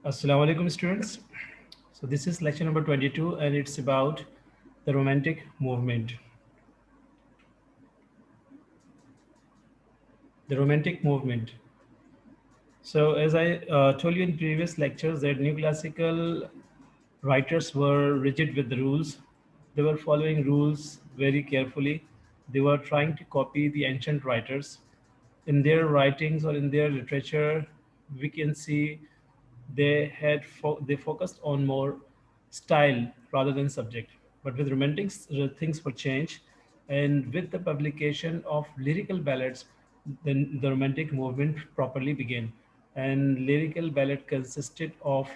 Assalamu alaikum students. So this is lecture number 22 and it's about the romantic movement. The romantic movement. So as I told you in previous lectures that new classical writers were rigid with the rules. They were following rules very carefully. They were trying to copy the ancient writers. In their writings or in their literature, we can see they focused on more style rather than subject. But with romantics, things were changed, and with the publication of lyrical ballads, then the romantic movement properly began. And lyrical ballad consisted of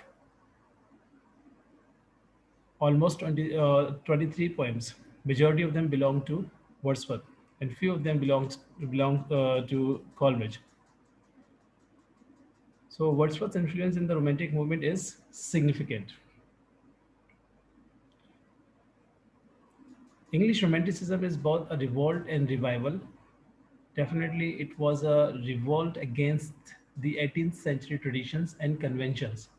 almost 23 poems. Majority of them belong to Wordsworth, and few of them belong to Coleridge. So Wordsworth's influence in the Romantic movement is significant. English Romanticism is both a revolt and revival. Definitely, it was a revolt against the 18th century traditions and conventions.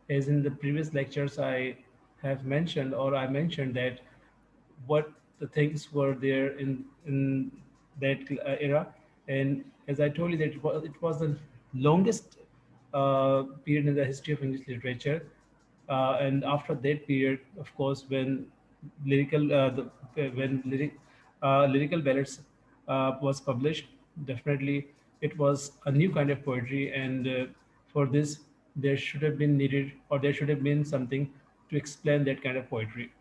As in the previous lectures, I mentioned that what the things were there in that era, and as I told you that it was the longest period in the history of English literature, and after that period, of course, when lyrical ballads was published, definitely it was a new kind of poetry, and for this there should have been needed, or there should have been something to explain that kind of poetry.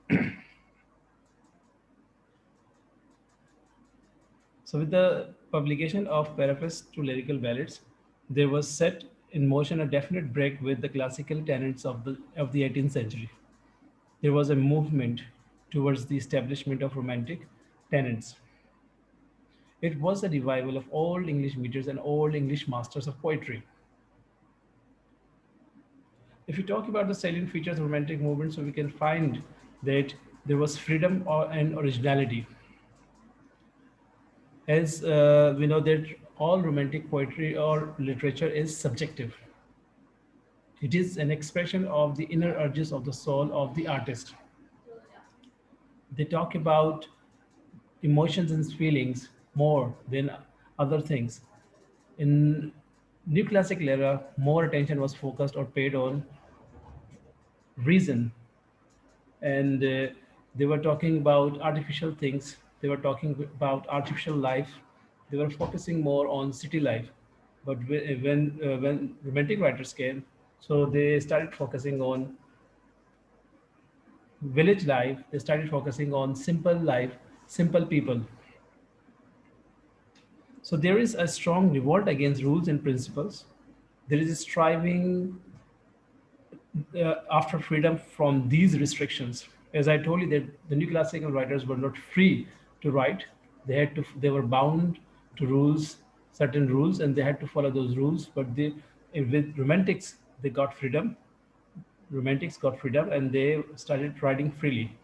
So, with the publication of preface to lyrical ballads, there was set in motion a definite break with the classical tenets of the 18th century. There was a movement towards the establishment of romantic tenets. It was a revival of old English meters and old English masters of poetry. If you talk about the salient features of romantic movement, so we can find that there was freedom and originality. As we know that all romantic poetry or literature is subjective. It is an expression of the inner urges of the soul of the artist. They talk about emotions and feelings more than other things. In New Classical era, more attention was focused or paid on reason, and they were talking about artificial things. They were talking about artificial life. They were focusing more on city life. But when romantic writers came, so they started focusing on village life. They started focusing on simple life, simple people. So there is a strong revolt against rules and principles. There is a striving after freedom from these restrictions. As I told you, that the new classical writers were not free to write. They were bound to rules, certain rules, and they had to follow those rules. But with romantics, they got freedom. Romantics got freedom, and they started writing freely.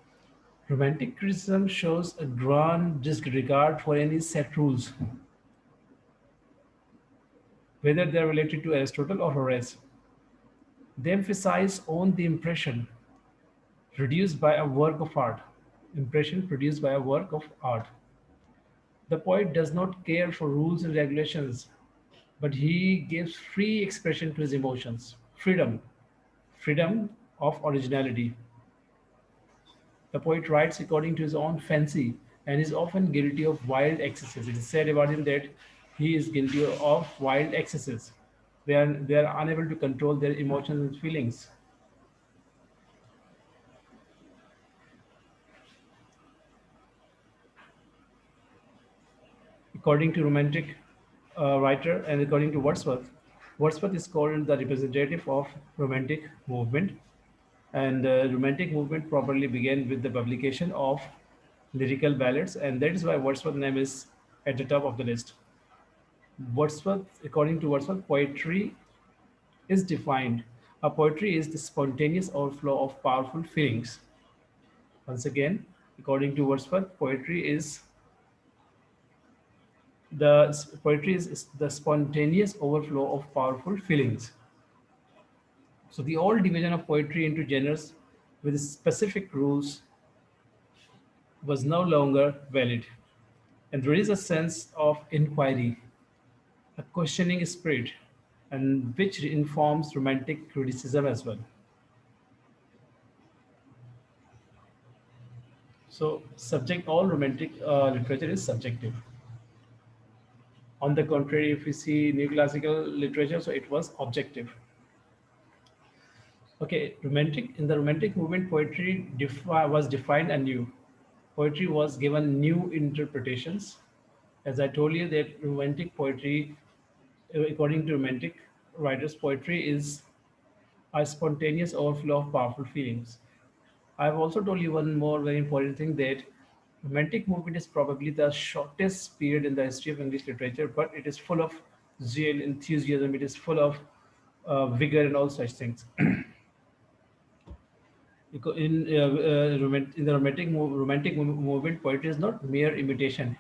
Romantic criticism shows a grand disregard for any set rules, whether they are related to Aristotle or Horace. They emphasize on the impression produced by a work of art. Impression produced by a work of art. The poet does not care for rules and regulations, but he gives free expression to his emotions. Freedom. Freedom of originality. The poet writes according to his own fancy and is often guilty of wild excesses. It is said about him that he is guilty of wild excesses. They are unable to control their emotions and feelings. According to romantic writer and according to Wordsworth, Wordsworth is called the representative of romantic movement, and romantic movement properly began with the publication of lyrical ballads, and that is why Wordsworth's name is at the top of the list. Wordsworth, according to Wordsworth, poetry is defined. A poetry is the spontaneous overflow of powerful feelings. Once again, according to Wordsworth, poetry is the spontaneous overflow of powerful feelings. So the old division of poetry into genres with specific rules was no longer valid. And there is a sense of inquiry, a questioning spirit, and which informs romantic criticism as well. So, subject all romantic literature is subjective. On the contrary, if we see neoclassical literature, so it was objective. Okay, romantic in the romantic movement, poetry was defined anew. Poetry was given new interpretations. As I told you, that romantic poetry, according to romantic writers, poetry is a spontaneous overflow of powerful feelings. I've also told you one more very important thing, that romantic movement is probably the shortest period in the history of English literature, but it is full of zeal, enthusiasm. It is full of vigor and all such things. Because in the movement, poetry is not mere imitation.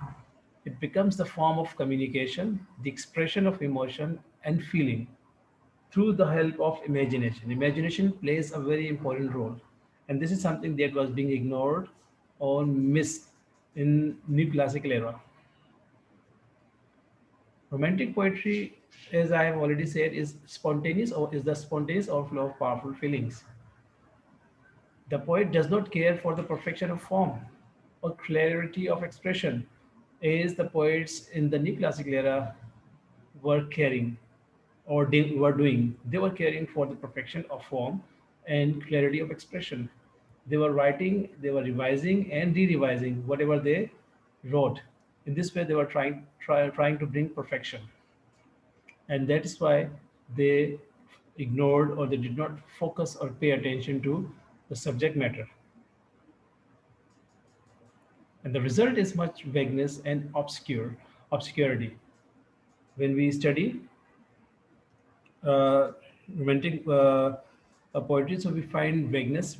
It becomes the form of communication, the expression of emotion and feeling through the help of imagination. Imagination plays a very important role, and this is something that was being ignored or missed in new classical era. Romantic poetry, as I have already said, is spontaneous, or is the spontaneous overflow of powerful feelings. The poet does not care for the perfection of form or clarity of expression, as the poets in the new classical era were caring, or they were doing. They were caring for the perfection of form and clarity of expression. They were writing, they were revising and re-revising whatever they wrote. In this way, they were trying to bring perfection, and that is why they ignored, or they did not focus or pay attention to the subject matter. And the result is much vagueness and obscurity. When we study uh, romantic poetry, so we find vagueness,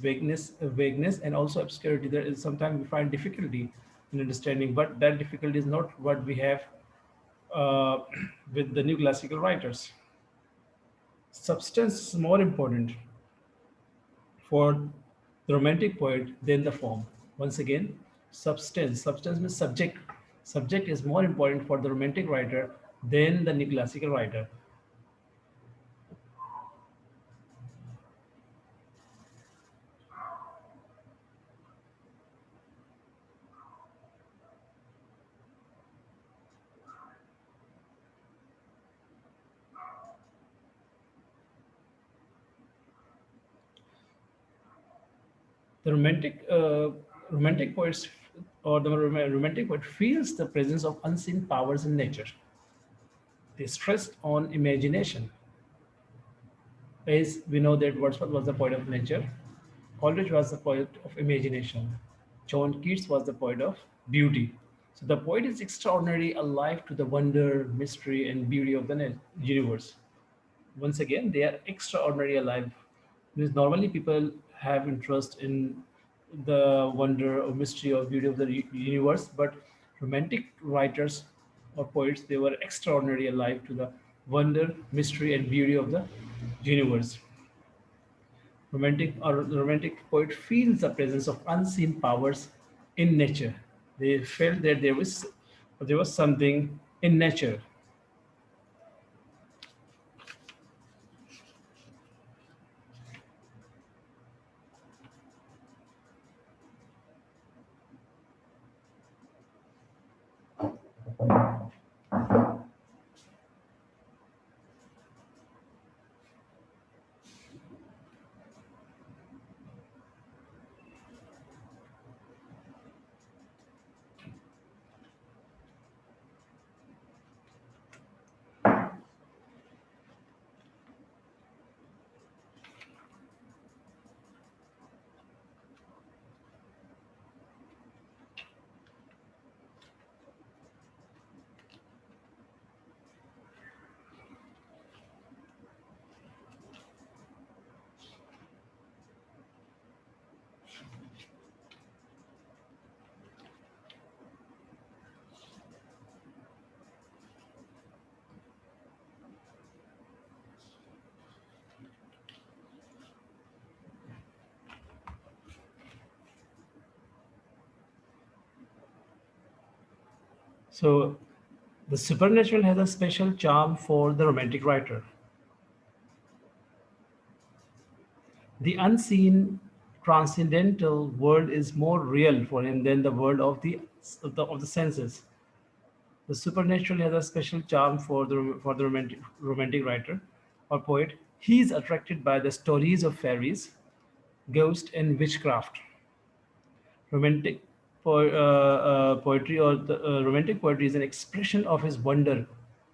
and also obscurity. There is sometimes we find difficulty in understanding, but that difficulty is not what we have uh, with the new classical writers. Substance is more important for the romantic poet than the form. Once again, substance means subject. Subject is more important for the romantic writer than the new classical writer. The romantic poets, or the romantic poet feels the presence of unseen powers in nature. They stressed on imagination. As we know that Wordsworth was the poet of nature, Coleridge was the poet of imagination, John Keats was the poet of beauty. So the poet is extraordinarily alive to the wonder, mystery, and beauty of the universe. Once again, they are extraordinary alive. Because normally people have interest in the wonder or mystery or beauty of the universe, but romantic writers or poets, they were extraordinary alive to the wonder, mystery, and beauty of the universe. Romantic poet feels the presence of unseen powers in nature. They felt that there was something in nature. So the supernatural has a special charm for the romantic writer. The unseen, transcendental world is more real for him than the world of the senses. The supernatural has a special charm for the romantic writer or poet. He is attracted by the stories of fairies, ghosts, and witchcraft. Romantic poetry or the romantic poetry is an expression of his wonder,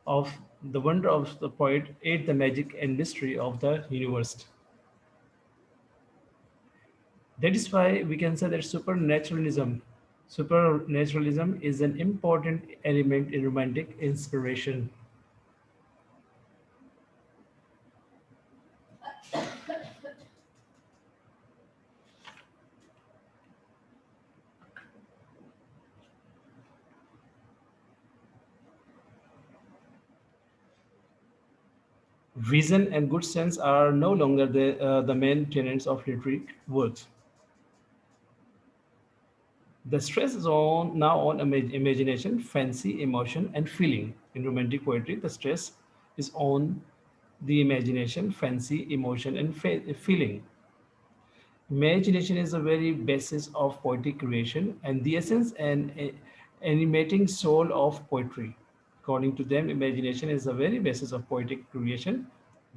of the wonder of the poet at the magic and mystery of the universe. That is why we can say that supernaturalism is an important element in romantic inspiration. Reason and good sense are no longer the main tenets of literary works. The stress is on now on imagination, fancy, emotion, and feeling. In romantic poetry, the stress is on the imagination, fancy, emotion, and feeling. Imagination is the very basis of poetic creation and the essence and animating soul of poetry. According to them, imagination is the very basis of poetic creation,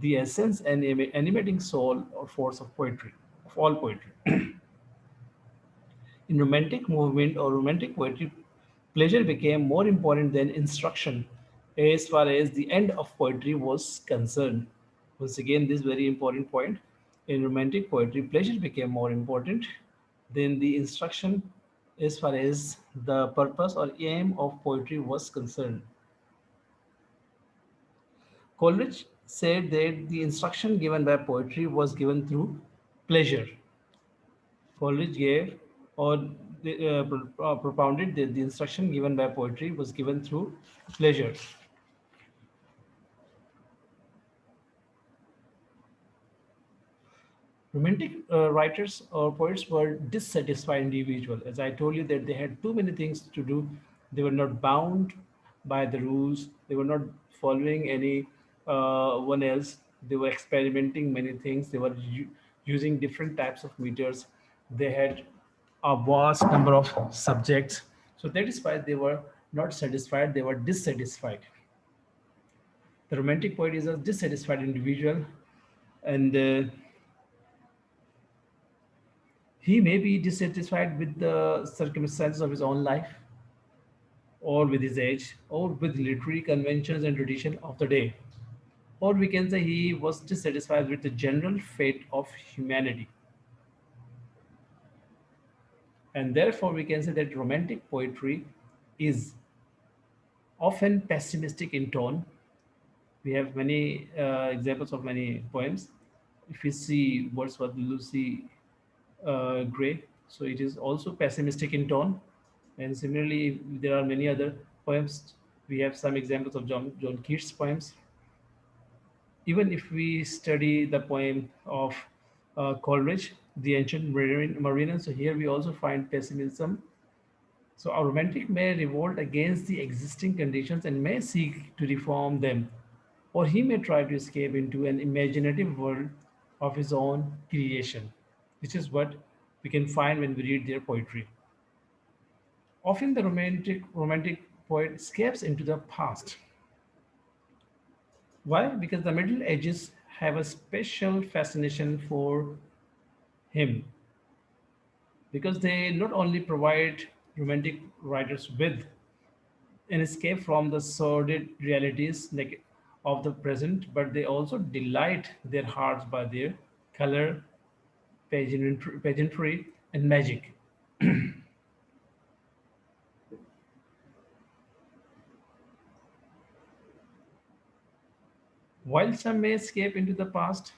the essence and animating soul or force of poetry, of all poetry. In romantic movement or romantic poetry, pleasure became more important than instruction as far as the end of poetry was concerned. Once again, this very important point. In romantic poetry, pleasure became more important than the instruction as far as the purpose or aim of poetry was concerned. Coleridge said that the instruction given by poetry was given through pleasure. Coleridge gave or propounded that the instruction given by poetry was given through pleasure. Romantic writers or poets were dissatisfied individuals. As I told you that they had too many things to do. They were not bound by the rules. They were not following any one else. They were experimenting many things. They were using different types of meters. They had a vast number of subjects. So that is why they were not satisfied. They were dissatisfied. The romantic poet is a dissatisfied individual, and he may be dissatisfied with the circumstances of his own life, or with his age, or with literary conventions and tradition of the day. Or we can say he was dissatisfied with the general fate of humanity. And therefore, we can say that romantic poetry is often pessimistic in tone. We have many examples of many poems. If you see Wordsworth, Lucy Gray, so it is also pessimistic in tone. And similarly, there are many other poems. We have some examples of John Keats' poems. Even if we study the poem of Coleridge, The Ancient Mariner, so here we also find pessimism. So our romantic may revolt against the existing conditions and may seek to reform them, or he may try to escape into an imaginative world of his own creation, which is what we can find when we read their poetry. Often the romantic poet escapes into the past. Why? Because the Middle Ages have a special fascination for him, because they not only provide romantic writers with an escape from the sordid realities like of the present, but they also delight their hearts by their color, pageantry and magic. While some may escape into the past,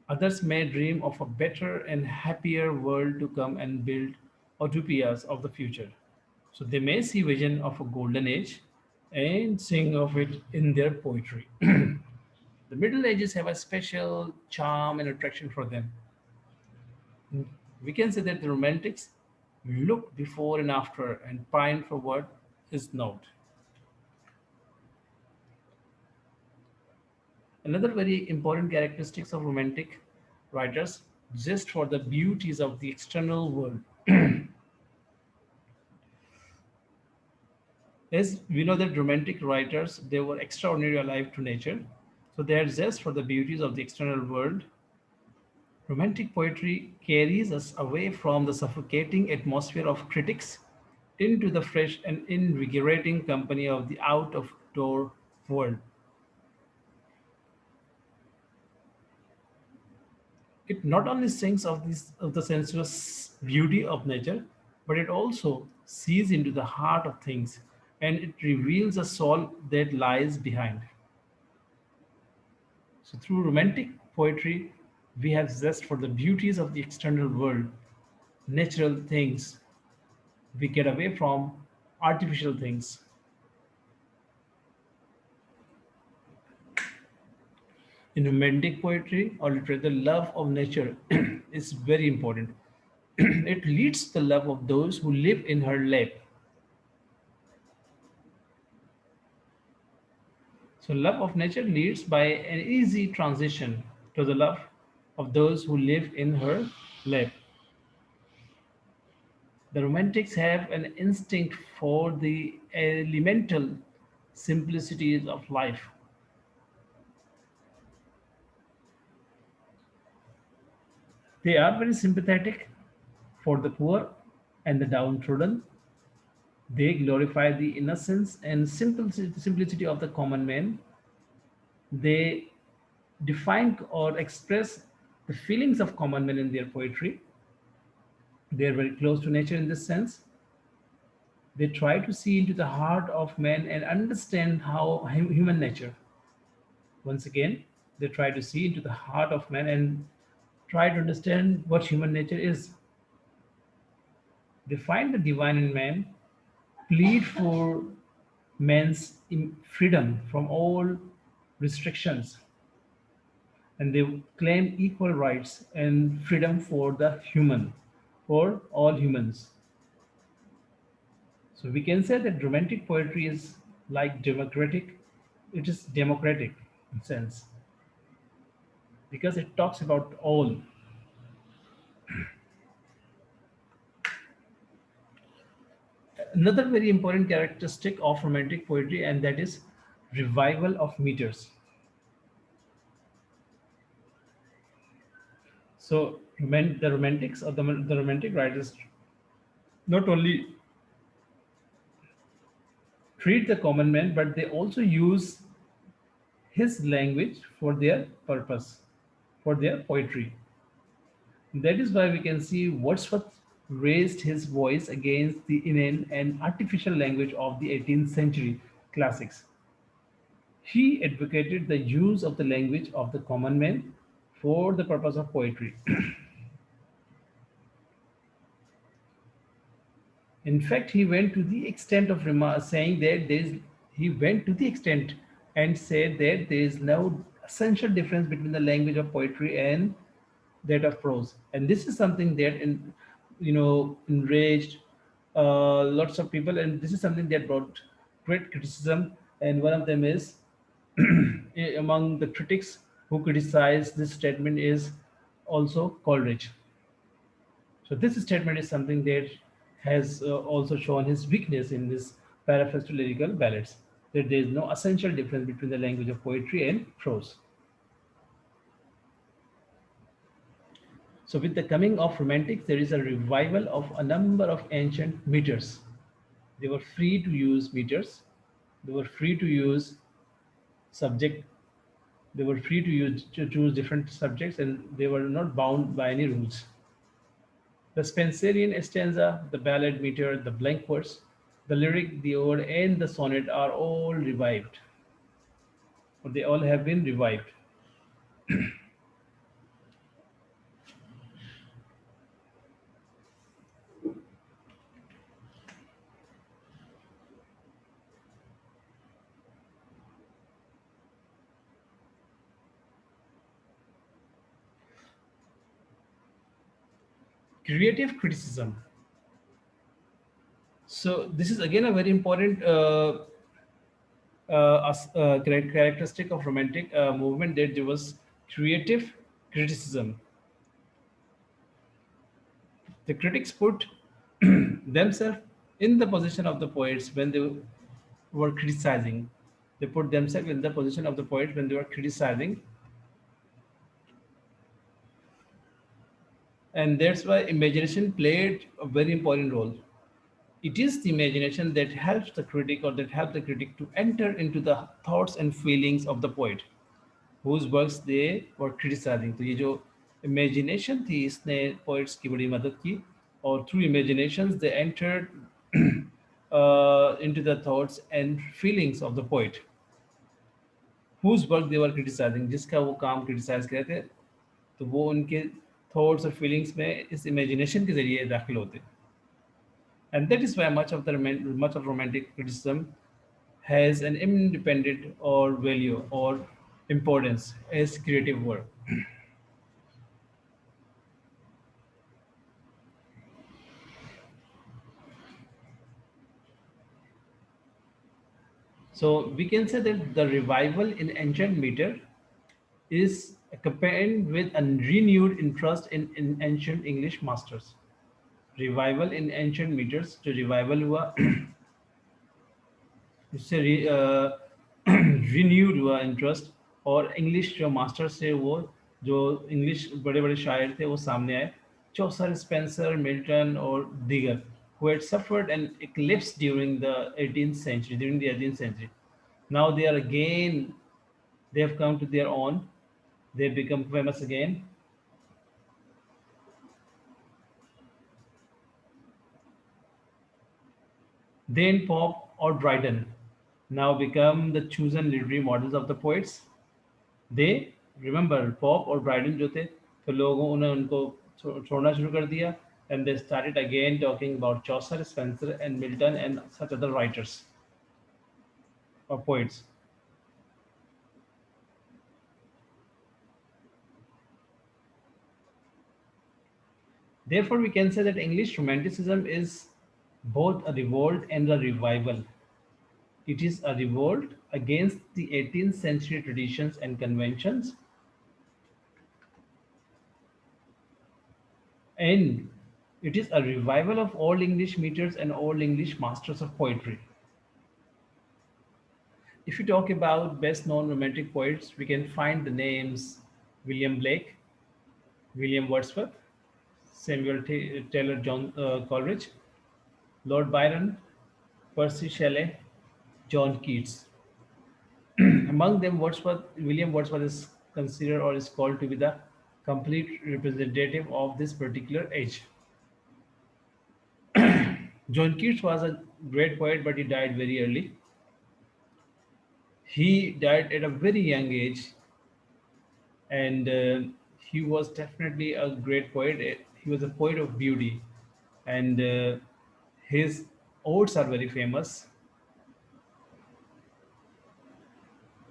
others may dream of a better and happier world to come and build utopias of the future. So they may see vision of a golden age and sing of it in their poetry. The Middle Ages have a special charm and attraction for them. We can say that the Romantics look before and after and pine forward is not. Another very important characteristics of romantic writers, just for the beauties of the external world, is we know that romantic writers they were extraordinary alive to nature, so their zest for the beauties of the external world. Romantic poetry carries us away from the suffocating atmosphere of critics into the fresh and invigorating company of the out of door world. It not only sings of this of the sensuous beauty of nature, but it also sees into the heart of things and it reveals a soul that lies behind. So through romantic poetry, we have zest for the beauties of the external world, natural things. We get away from artificial things. In romantic poetry or literature, the love of nature is very important. It leads to the love of those who live in her lap. So, love of nature leads by an easy transition to the love of those who live in her lap. The romantics have an instinct for the elemental simplicities of life. They are very sympathetic for the poor and the downtrodden. They glorify the innocence and simplicity of the common man. They define or express the feelings of common men in their poetry. They are very close to nature in this sense. They try to see into the heart of man and understand how human nature. Once again, they try to see into the heart of man and try to understand what human nature is. They find the divine in man, plead for man's freedom from all restrictions, and they claim equal rights and freedom for the human, for all humans. So we can say that romantic poetry is like democratic. It is democratic in sense because it talks about all. Another very important characteristic of romantic poetry, and that is revival of meters. So the romantics or the romantic writers not only treat the common man, but they also use his language for their purpose, for their poetry. That is why we can see Wordsworth raised his voice against the inane and artificial language of the 18th century classics. He advocated the use of the language of the common man for the purpose of poetry. In fact, he went to the extent of saying that he went to the extent and said that there is no essential difference between the language of poetry and that of prose. And this is something that enraged lots of people, and this is something that brought great criticism. And one of them is among the critics who criticized this statement is also Coleridge. So this statement is something that has also shown his weakness in this paraphrase to lyrical ballads, that there is no essential difference between the language of poetry and prose. So with the coming of romantics, there is a revival of a number of ancient meters. They were free to use meters. They were free to use subject. They were free to choose different subjects, and they were not bound by any rules. The Spenserian stanza, the ballad meter, the blank verse, the lyric, the ode, and the sonnet are all revived, or they all have been revived. Creative criticism. So this is again a very important characteristic of romantic movement, that there was creative criticism. The critics put themselves in the position of the poets when they were criticizing. They put themselves in the position of the poet when they were criticizing, and that's why imagination played a very important role. It is the imagination that helps the critic, or that helps the critic to enter into the thoughts and feelings of the poet whose works they were criticizing. तो ये जो imagination थी, इसने poets की बड़ी मदद की, और through imaginations they entered into the thoughts and feelings of the poet whose work they were criticizing, जिसका वो काम criticize कर रहे थे, तो वो उनके thoughts और feelings में इस imagination के जरिए दाखिल होते. And that is why much of romantic criticism has an independent or value or importance as creative work. So we can say that the revival in ancient meter is accompanied with a renewed interest in ancient English masters. Revival in ancient meters, जो revival हुआ इससे renewed हुआ interest, और English जो masters थे वो, जो English बड़े बड़े शायर थे वो सामने आए, चौसर, स्पेंसर, मिल्टन और दीगर, who had suffered an eclipse during the 18th century, during the 18th century. Now they are again, they have come to their own, they become famous again. Then Pope or Dryden now become the chosen literary models of the poets. They remember Pope और Dryden जो थे, तो लोगों ने उनको छोड़ना शुरू कर दिया, and they started again talking about Chaucer, Spenser, and Milton, and such other writers or poets. Therefore, we can say that English Romanticism is both a revolt and a revival. It is a revolt against the 18th century traditions and conventions, and it is a revival of Old English meters and Old English masters of poetry. If you talk about best known romantic poets, we can find the names William Blake, William Wordsworth, Taylor John Coleridge, Lord Byron, Percy Shelley, John Keats. Among them, William Wordsworth is considered or is called to be the complete representative of this particular age. John Keats was a great poet, but he died very early. He died at a very young age, and he was definitely a great poet. He was a poet of beauty, and his odes are very famous.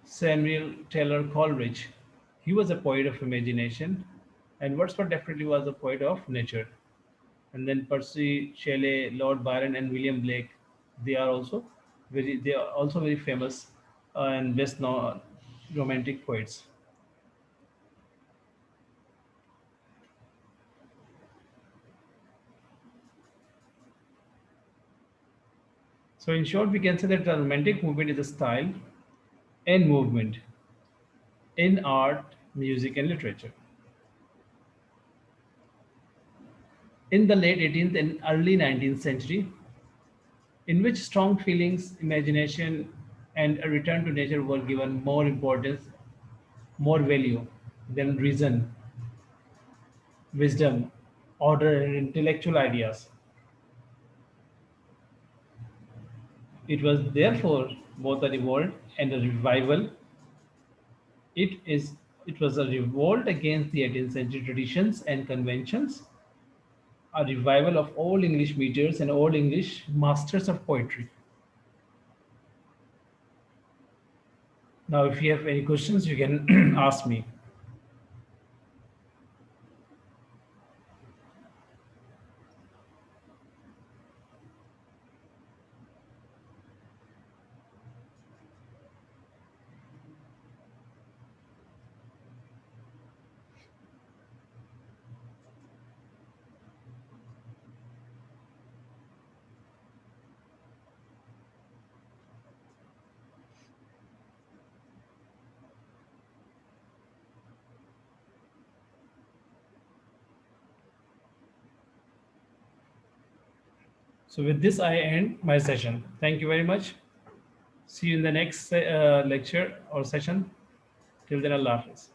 Samuel Taylor Coleridge, he was a poet of imagination, and Wordsworth definitely was a poet of nature. And then Percy Shelley, Lord Byron, and William Blake, they are also very famous and best known romantic poets. So in short, we can say that the romantic movement is a style and movement in art, music, and literature. In the late 18th and early 19th century, in which strong feelings, imagination, and a return to nature were given more importance, more value than reason, wisdom, order, and intellectual ideas. It was therefore both a revolt and a revival. It is it was a revolt against the 18th century traditions and conventions, a revival of old English meters and old English masters of poetry. Now, if you have any questions, you can ask me. So with this, I end my session. Thank you very much. See you in the next lecture or session. Till then, Allah Hafiz.